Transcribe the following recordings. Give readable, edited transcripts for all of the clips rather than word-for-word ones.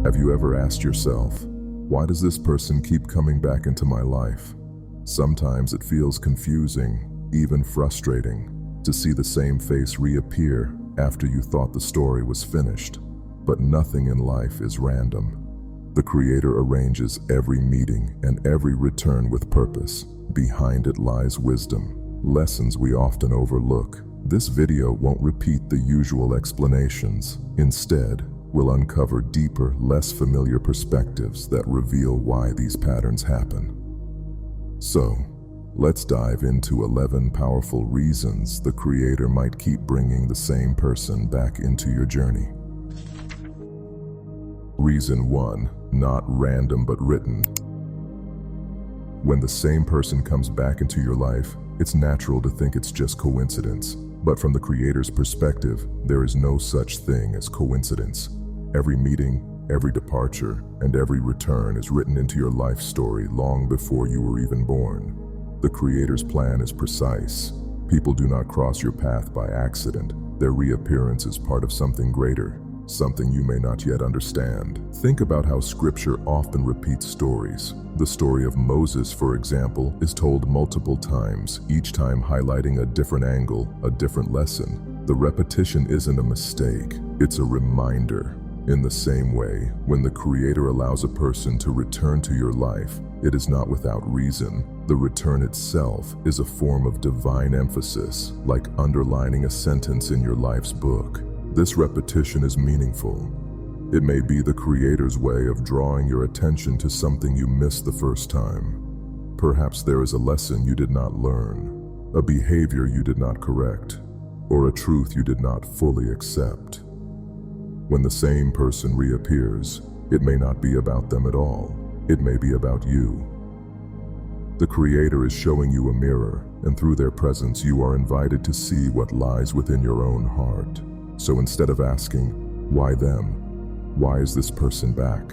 Have you ever asked yourself, why does this person keep coming back into my life? Sometimes it feels confusing, even frustrating, to see the same face reappear after you thought the story was finished. But nothing in life is random. The Creator arranges every meeting and every return with purpose. Behind it lies wisdom, lessons we often overlook. This video won't repeat the usual explanations. Instead, we'll uncover deeper, less familiar perspectives that reveal why these patterns happen. So, let's dive into 11 powerful reasons the Creator might keep bringing the same person back into your journey. Reason 1. Not random but written. When the same person comes back into your life, it's natural to think it's just coincidence. But from the Creator's perspective, there is no such thing as coincidence. Every meeting, every departure, and every return is written into your life story long before you were even born. The Creator's plan is precise. People do not cross your path by accident. Their reappearance is part of something greater, something you may not yet understand. Think about how Scripture often repeats stories. The story of Moses, for example, is told multiple times, each time highlighting a different angle, a different lesson. The repetition isn't a mistake, it's a reminder. In the same way, when the Creator allows a person to return to your life, it is not without reason. The return itself is a form of divine emphasis, like underlining a sentence in your life's book. This repetition is meaningful. It may be the Creator's way of drawing your attention to something you missed the first time. Perhaps there is a lesson you did not learn, a behavior you did not correct, or a truth you did not fully accept. When the same person reappears, it may not be about them at all. It may be about you. The Creator is showing you a mirror, and through their presence you are invited to see what lies within your own heart. So instead of asking, why them? Why is this person back?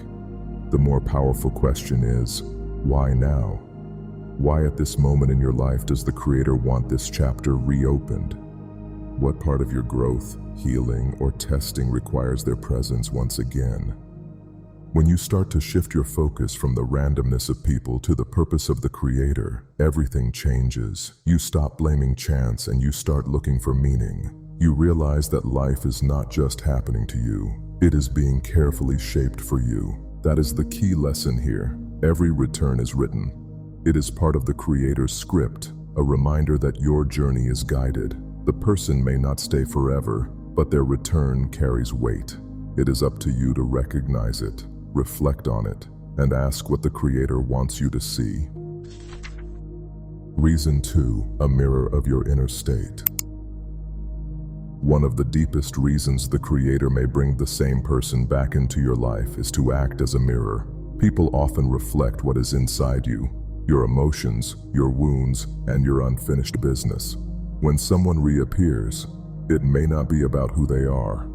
The more powerful question is, why now? Why at this moment in your life does the Creator want this chapter reopened? What part of your growth, healing, or testing requires their presence once again? When you start to shift your focus from the randomness of people to the purpose of the Creator, everything changes. You stop blaming chance and you start looking for meaning. You realize that life is not just happening to you, it is being carefully shaped for you. That is the key lesson here. Every return is written. It is part of the Creator's script, a reminder that your journey is guided. The person may not stay forever, but their return carries weight. It is up to you to recognize it, reflect on it, and ask what the Creator wants you to see. Reason 2. A mirror of your inner state. One of the deepest reasons the Creator may bring the same person back into your life is to act as a mirror. People often reflect what is inside you, your emotions, your wounds, and your unfinished business. When someone reappears, it may not be about who they are,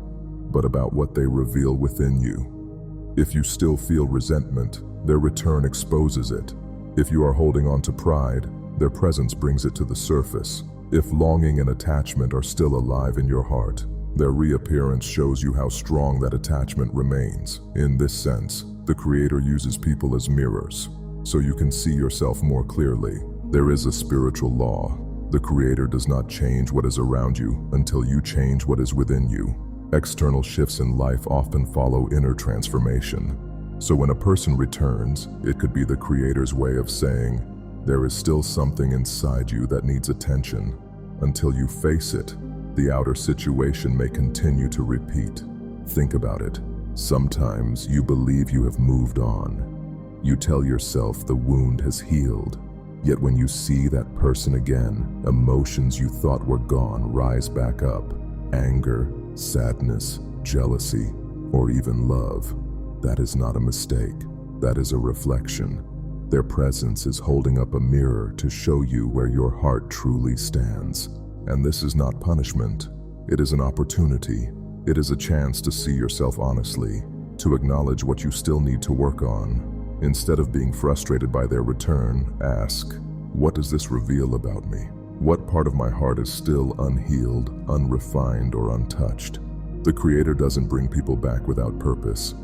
but about what they reveal within you. If you still feel resentment, their return exposes it. If you are holding on to pride, their presence brings it to the surface. If longing and attachment are still alive in your heart, their reappearance shows you how strong that attachment remains. In this sense, the Creator uses people as mirrors, so you can see yourself more clearly. There is a spiritual law. The Creator does not change what is around you until you change what is within you. External shifts in life often follow inner transformation. So when a person returns, it could be the Creator's way of saying, there is still something inside you that needs attention. Until you face it, the outer situation may continue to repeat. Think about it. Sometimes you believe you have moved on. You tell yourself the wound has healed. Yet when you see that person again, emotions you thought were gone rise back up. Anger, sadness, jealousy, or even love. That is not a mistake. That is a reflection. Their presence is holding up a mirror to show you where your heart truly stands. And this is not punishment. It is an opportunity. It is a chance to see yourself honestly, to acknowledge what you still need to work on. Instead of being frustrated by their return, ask, what does this reveal about me? What part of my heart is still unhealed, unrefined, or untouched? The Creator doesn't bring people back without purpose.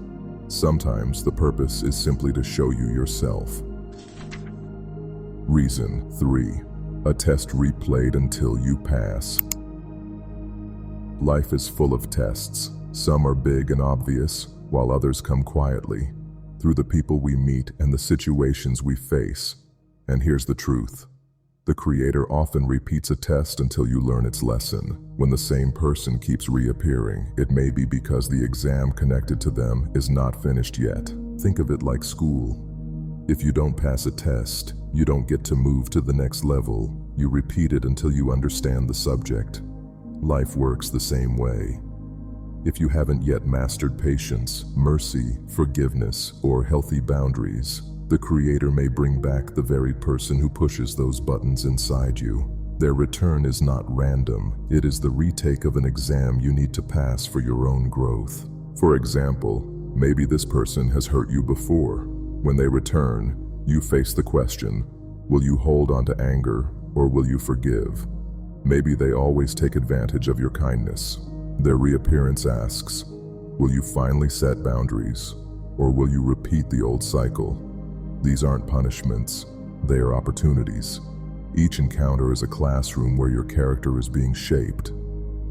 Sometimes the purpose is simply to show you yourself. Reason 3. A test replayed until you pass. Life is full of tests. Some are big and obvious, while others come quietly, through the people we meet and the situations we face. And here's the truth. The Creator often repeats a test until you learn its lesson. When the same person keeps reappearing, it may be because the exam connected to them is not finished yet. Think of it like school. If you don't pass a test, you don't get to move to the next level. You repeat it until you understand the subject. Life works the same way. If you haven't yet mastered patience, mercy, forgiveness, or healthy boundaries, the Creator may bring back the very person who pushes those buttons inside you. Their return is not random. It is the retake of an exam you need to pass for your own growth. For example, maybe this person has hurt you before. When they return, you face the question, will you hold on to anger or will you forgive? Maybe they always take advantage of your kindness. Their reappearance asks, will you finally set boundaries or will you repeat the old cycle? These aren't punishments, they are opportunities. Each encounter is a classroom where your character is being shaped.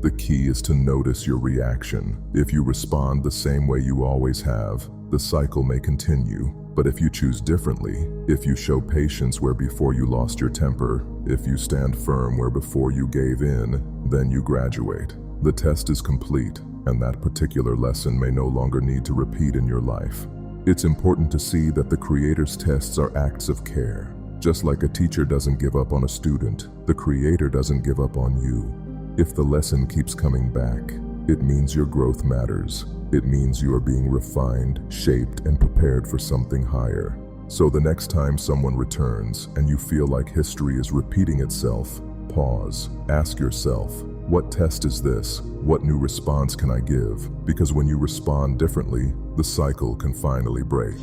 The key is to notice your reaction. If you respond the same way you always have, the cycle may continue. But if you choose differently, if you show patience where before you lost your temper, if you stand firm where before you gave in, then you graduate. The test is complete, and that particular lesson may no longer need to repeat in your life. It's important to see that the Creator's tests are acts of care. Just like a teacher doesn't give up on a student, the Creator doesn't give up on you. If the lesson keeps coming back, it means your growth matters. It means you are being refined, shaped, and prepared for something higher. So the next time someone returns and you feel like history is repeating itself, pause. Ask yourself, what test is this? What new response can I give? Because when you respond differently, the cycle can finally break.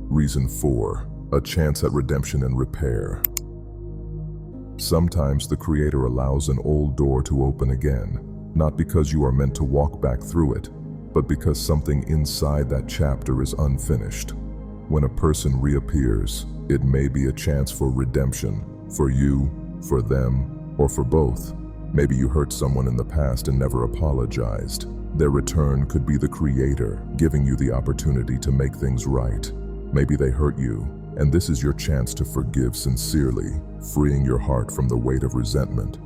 Reason 4. A chance at redemption and repair. Sometimes the Creator allows an old door to open again, not because you are meant to walk back through it, but because something inside that chapter is unfinished. When a person reappears, it may be a chance for redemption, for you, for them, or for both. Maybe you hurt someone in the past and never apologized. Their return could be the Creator giving you the opportunity to make things right. Maybe they hurt you, and this is your chance to forgive sincerely, freeing your heart from the weight of resentment.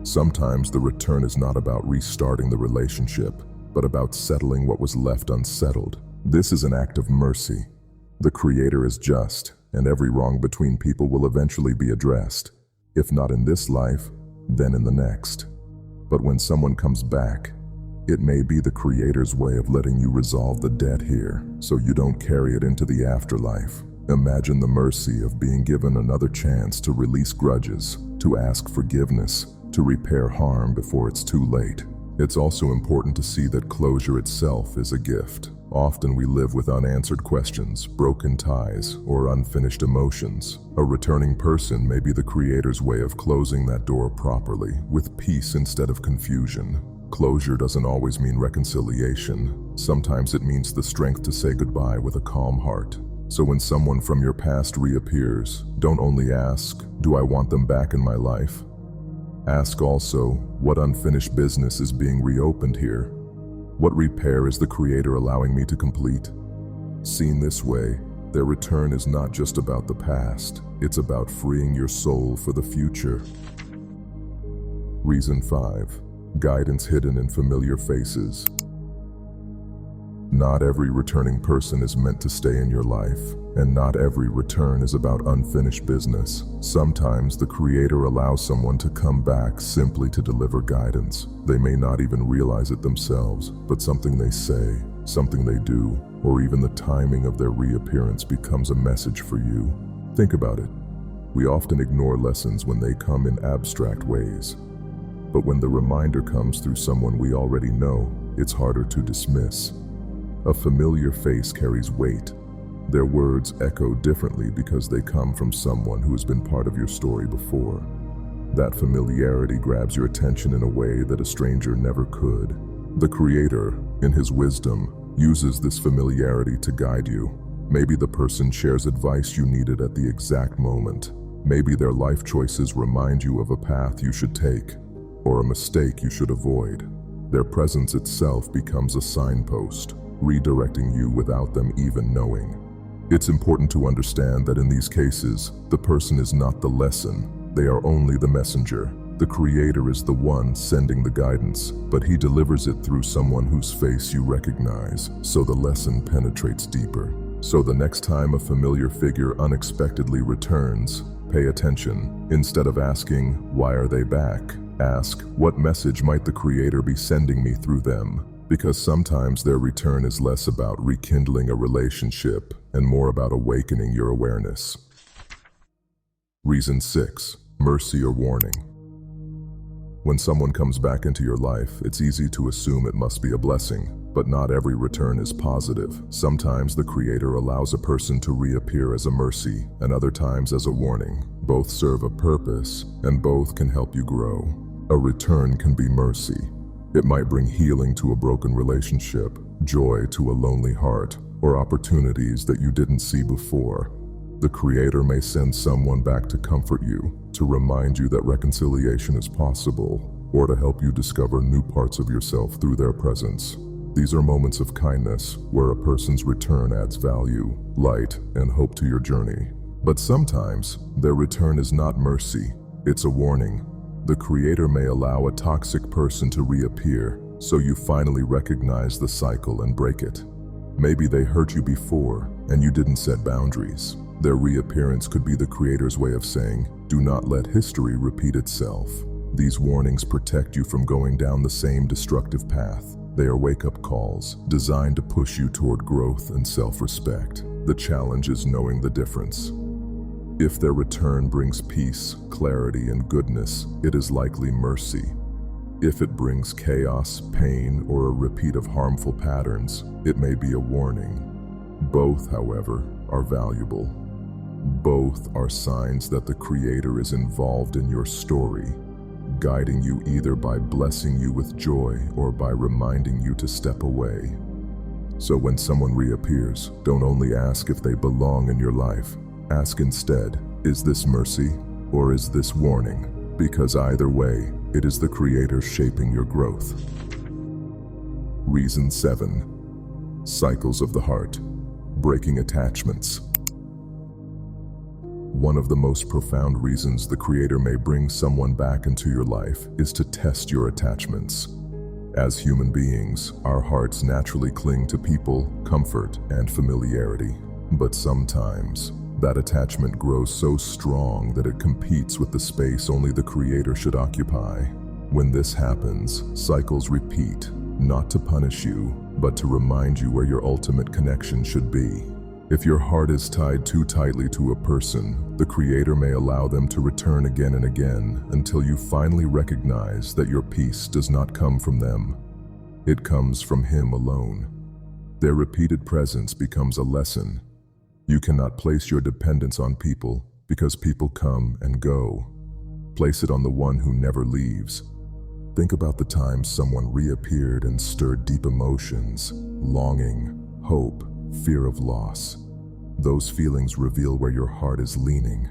Sometimes the return is not about restarting the relationship, but about settling what was left unsettled. This is an act of mercy. The Creator is just, and every wrong between people will eventually be addressed. If not in this life, then in the next. But when someone comes back, it may be the Creator's way of letting you resolve the debt here, so you don't carry it into the afterlife. Imagine the mercy of being given another chance to release grudges, to ask forgiveness, to repair harm before it's too late. It's also important to see that closure itself is a gift. Often we live with unanswered questions, broken ties, or unfinished emotions. A returning person may be the Creator's way of closing that door properly, with peace instead of confusion. Closure doesn't always mean reconciliation. Sometimes it means the strength to say goodbye with a calm heart. So when someone from your past reappears, don't only ask, do I want them back in my life? Ask also, what unfinished business is being reopened here? What repair is the Creator allowing me to complete? Seen this way, their return is not just about the past, it's about freeing your soul for the future. Reason 5. Guidance hidden in familiar faces. Not every returning person is meant to stay in your life, and not every return is about unfinished business. Sometimes the Creator allows someone to come back simply to deliver guidance. They may not even realize it themselves, but something they say, something they do, or even the timing of their reappearance becomes a message for you. Think about it. We often ignore lessons when they come in abstract ways. But when the reminder comes through someone we already know, it's harder to dismiss. A familiar face carries weight. Their words echo differently because they come from someone who has been part of your story before. That familiarity grabs your attention in a way that a stranger never could. The Creator, in His wisdom, uses this familiarity to guide you. Maybe the person shares advice you needed at the exact moment. Maybe their life choices remind you of a path you should take, or a mistake you should avoid. Their presence itself becomes a signpost, redirecting you without them even knowing. It's important to understand that in these cases, the person is not the lesson, they are only the messenger. The Creator is the one sending the guidance, but He delivers it through someone whose face you recognize, so the lesson penetrates deeper. So the next time a familiar figure unexpectedly returns, pay attention. Instead of asking, "Why are they back?" ask, "What message might the Creator be sending me through them?" Because sometimes their return is less about rekindling a relationship and more about awakening your awareness. Reason 6. Mercy or warning. When someone comes back into your life, it's easy to assume it must be a blessing, but not every return is positive. Sometimes the Creator allows a person to reappear as a mercy, and other times as a warning. Both serve a purpose, and both can help you grow. A return can be mercy. It might bring healing to a broken relationship, joy to a lonely heart, or opportunities that you didn't see before. The Creator may send someone back to comfort you, to remind you that reconciliation is possible, or to help you discover new parts of yourself through their presence. These are moments of kindness where a person's return adds value, light, and hope to your journey. But sometimes, their return is not mercy, it's a warning. The Creator may allow a toxic person to reappear, so you finally recognize the cycle and break it. Maybe they hurt you before, and you didn't set boundaries. Their reappearance could be the Creator's way of saying, "Do not let history repeat itself." These warnings protect you from going down the same destructive path. They are wake-up calls, designed to push you toward growth and self-respect. The challenge is knowing the difference. If their return brings peace, clarity, and goodness, it is likely mercy. If it brings chaos, pain, or a repeat of harmful patterns, it may be a warning. Both, however, are valuable. Both are signs that the Creator is involved in your story, guiding you either by blessing you with joy or by reminding you to step away. So when someone reappears, don't only ask if they belong in your life. Ask instead, is this mercy or is this warning? Because either way, it is the Creator shaping your growth. Reason 7. Cycles of the heart. Breaking attachments. One of the most profound reasons the Creator may bring someone back into your life is to test your attachments. As human beings, our hearts naturally cling to people, comfort, and familiarity. But sometimes, that attachment grows so strong that it competes with the space only the Creator should occupy. When this happens, cycles repeat, not to punish you, but to remind you where your ultimate connection should be. If your heart is tied too tightly to a person, the Creator may allow them to return again and again until you finally recognize that your peace does not come from them. It comes from Him alone. Their repeated presence becomes a lesson. You cannot place your dependence on people because people come and go. Place it on the one who never leaves. Think about the times someone reappeared and stirred deep emotions, longing, hope, fear of loss. Those feelings reveal where your heart is leaning.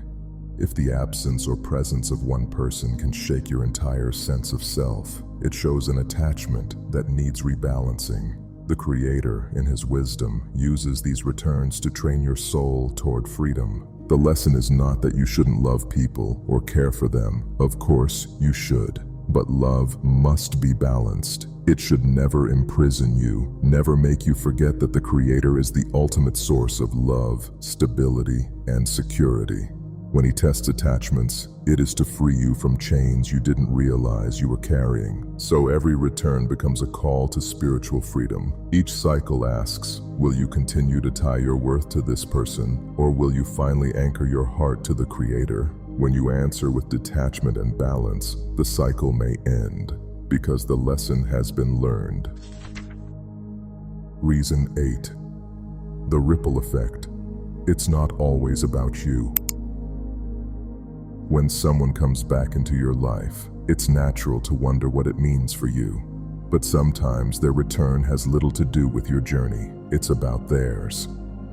If the absence or presence of one person can shake your entire sense of self, it shows an attachment that needs rebalancing. The Creator, in His wisdom, uses these returns to train your soul toward freedom. The lesson is not that you shouldn't love people or care for them. Of course, you should. But love must be balanced. It should never imprison you, never make you forget that the Creator is the ultimate source of love, stability, and security. When He tests attachments, it is to free you from chains you didn't realize you were carrying. So every return becomes a call to spiritual freedom. Each cycle asks, will you continue to tie your worth to this person, or will you finally anchor your heart to the Creator? When you answer with detachment and balance, the cycle may end, because the lesson has been learned. Reason 8. The ripple effect. It's not always about you. When someone comes back into your life, it's natural to wonder what it means for you. But sometimes their return has little to do with your journey. It's about theirs.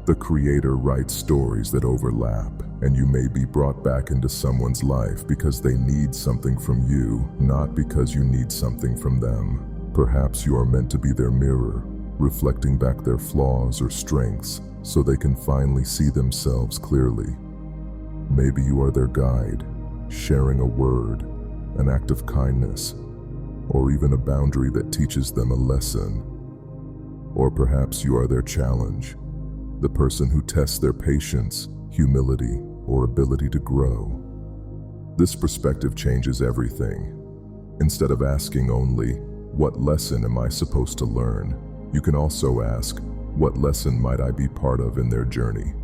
The Creator writes stories that overlap, and you may be brought back into someone's life because they need something from you, not because you need something from them. Perhaps you are meant to be their mirror, reflecting back their flaws or strengths so they can finally see themselves clearly. Maybe you are their guide, sharing a word, an act of kindness, or even a boundary that teaches them a lesson. Or perhaps you are their challenge, the person who tests their patience, humility, or ability to grow. This perspective changes everything. Instead of asking only, "What lesson am I supposed to learn?" you can also ask, "What lesson might I be part of in their journey?"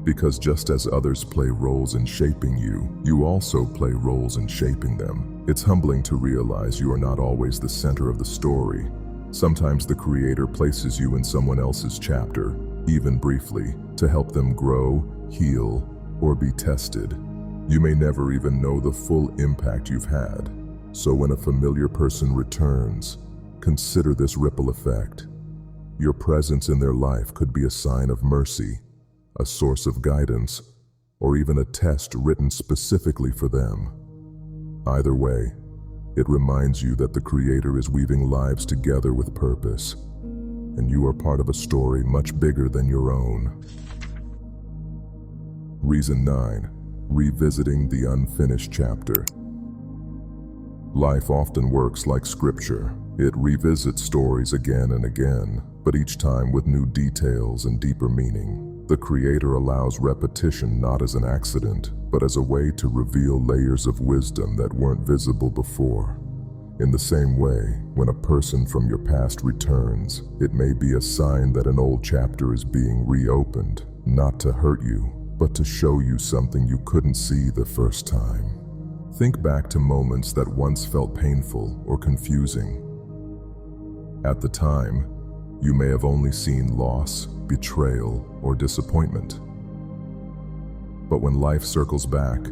Because just as others play roles in shaping you, you also play roles in shaping them. It's humbling to realize you are not always the center of the story. Sometimes the Creator places you in someone else's chapter, even briefly, to help them grow, heal, or be tested. You may never even know the full impact you've had. So when a familiar person returns, consider this ripple effect. Your presence in their life could be a sign of mercy, a source of guidance, or even a test written specifically for them. Either way, it reminds you that the Creator is weaving lives together with purpose, and you are part of a story much bigger than your own. Reason 9. Revisiting the unfinished chapter. Life often works like scripture. It revisits stories again and again, but each time with new details and deeper meaning. The Creator allows repetition not as an accident, but as a way to reveal layers of wisdom that weren't visible before. In the same way, when a person from your past returns, it may be a sign that an old chapter is being reopened, not to hurt you, but to show you something you couldn't see the first time. Think back to moments that once felt painful or confusing. At the time, you may have only seen loss, betrayal, or disappointment. But when life circles back,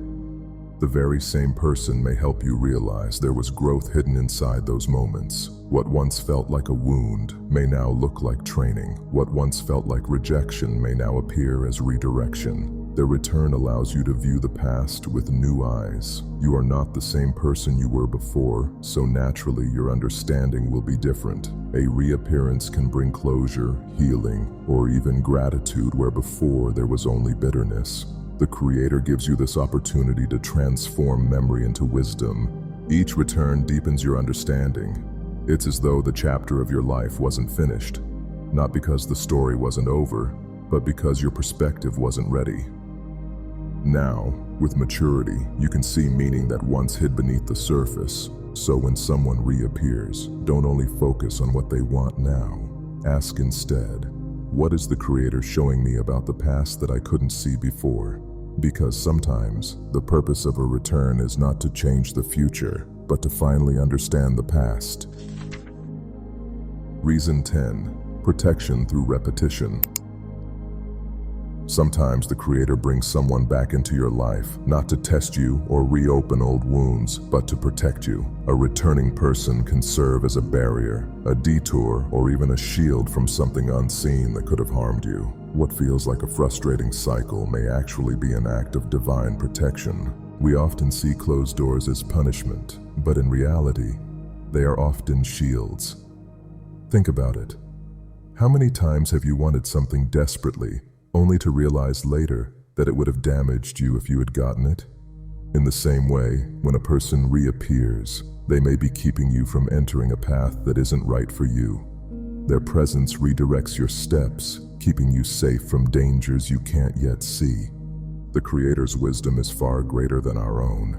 the very same person may help you realize there was growth hidden inside those moments. What once felt like a wound may now look like training. What once felt like rejection may now appear as redirection. The return allows you to view the past with new eyes. You are not the same person you were before, so naturally your understanding will be different. A reappearance can bring closure, healing, or even gratitude where before there was only bitterness. The Creator gives you this opportunity to transform memory into wisdom. Each return deepens your understanding. It's as though the chapter of your life wasn't finished, not because the story wasn't over, but because your perspective wasn't ready. Now, with maturity, you can see meaning that once hid beneath the surface. So when someone reappears, don't only focus on what they want now. Ask instead, what is the Creator showing me about the past that I couldn't see before? Because sometimes, the purpose of a return is not to change the future, but to finally understand the past. Reason 10. Protection through repetition. Sometimes the Creator brings someone back into your life, not to test you or reopen old wounds, but to protect you. A returning person can serve as a barrier, a detour, or even a shield from something unseen that could have harmed you. What feels like a frustrating cycle may actually be an act of divine protection. We often see closed doors as punishment, but in reality, they are often shields. Think about it. How many times have you wanted something desperately, only to realize later that it would have damaged you if you had gotten it? In the same way, when a person reappears, they may be keeping you from entering a path that isn't right for you. Their presence redirects your steps, keeping you safe from dangers you can't yet see. The Creator's wisdom is far greater than our own.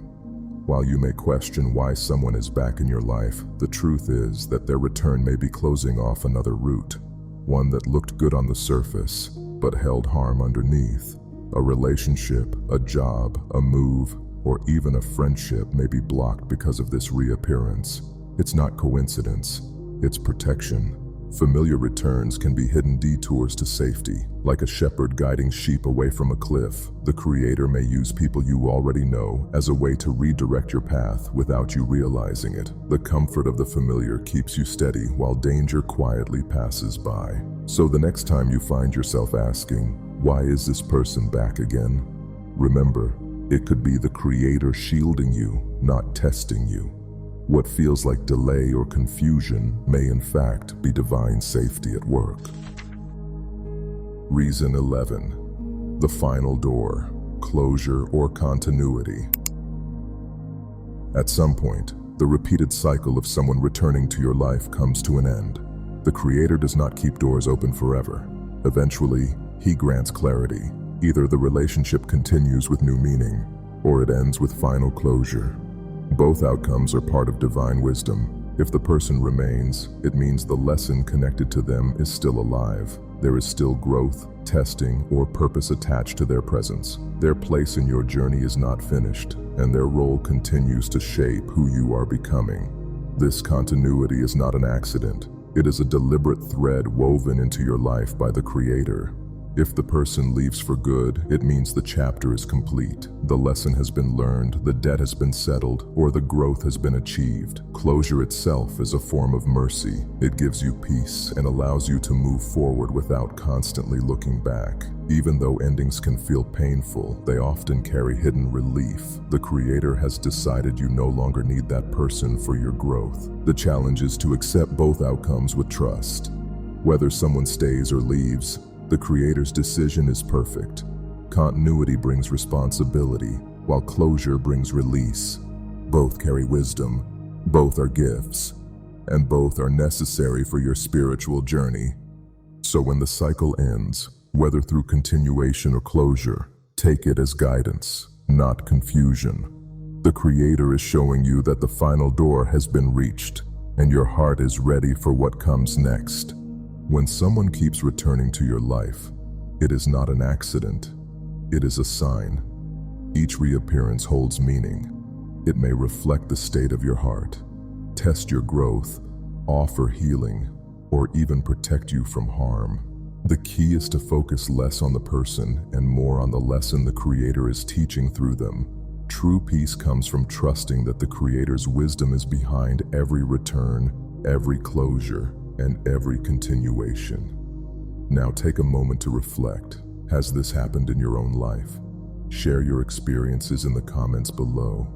While you may question why someone is back in your life, the truth is that their return may be closing off another route, one that looked good on the surface, but held harm underneath. A relationship, a job, a move, or even a friendship may be blocked because of this reappearance. It's not coincidence, it's protection. Familiar returns can be hidden detours to safety. Like a shepherd guiding sheep away from a cliff, the Creator may use people you already know as a way to redirect your path without you realizing it. The comfort of the familiar keeps you steady while danger quietly passes by. So the next time you find yourself asking, "Why is this person back again?" remember, it could be the Creator shielding you, not testing you. What feels like delay or confusion may in fact be divine safety at work. Reason 11. The final door, closure or continuity. At some point, the repeated cycle of someone returning to your life comes to an end. The Creator does not keep doors open forever. Eventually, He grants clarity. Either the relationship continues with new meaning, or it ends with final closure. Both outcomes are part of divine wisdom. If the person remains, it means the lesson connected to them is still alive. There is still growth, testing, or purpose attached to their presence. Their place in your journey is not finished, and their role continues to shape who you are becoming. This continuity is not an accident. It is a deliberate thread woven into your life by the Creator. If the person leaves for good, it means the chapter is complete. The lesson has been learned, the debt has been settled, or the growth has been achieved. Closure itself is a form of mercy. It gives you peace and allows you to move forward without constantly looking back. Even though endings can feel painful, they often carry hidden relief. The Creator has decided you no longer need that person for your growth. The challenge is to accept both outcomes with trust. Whether someone stays or leaves, the Creator's decision is perfect. Continuity brings responsibility, while closure brings release. Both carry wisdom, both are gifts, and both are necessary for your spiritual journey. So when the cycle ends, whether through continuation or closure, take it as guidance, not confusion. The Creator is showing you that the final door has been reached, and your heart is ready for what comes next. When someone keeps returning to your life, it is not an accident, it is a sign. Each reappearance holds meaning. It may reflect the state of your heart, test your growth, offer healing, or even protect you from harm. The key is to focus less on the person and more on the lesson the Creator is teaching through them. True peace comes from trusting that the Creator's wisdom is behind every return, every closure, and every continuation. Now take a moment to reflect. Has this happened in your own life? Share your experiences in the comments below.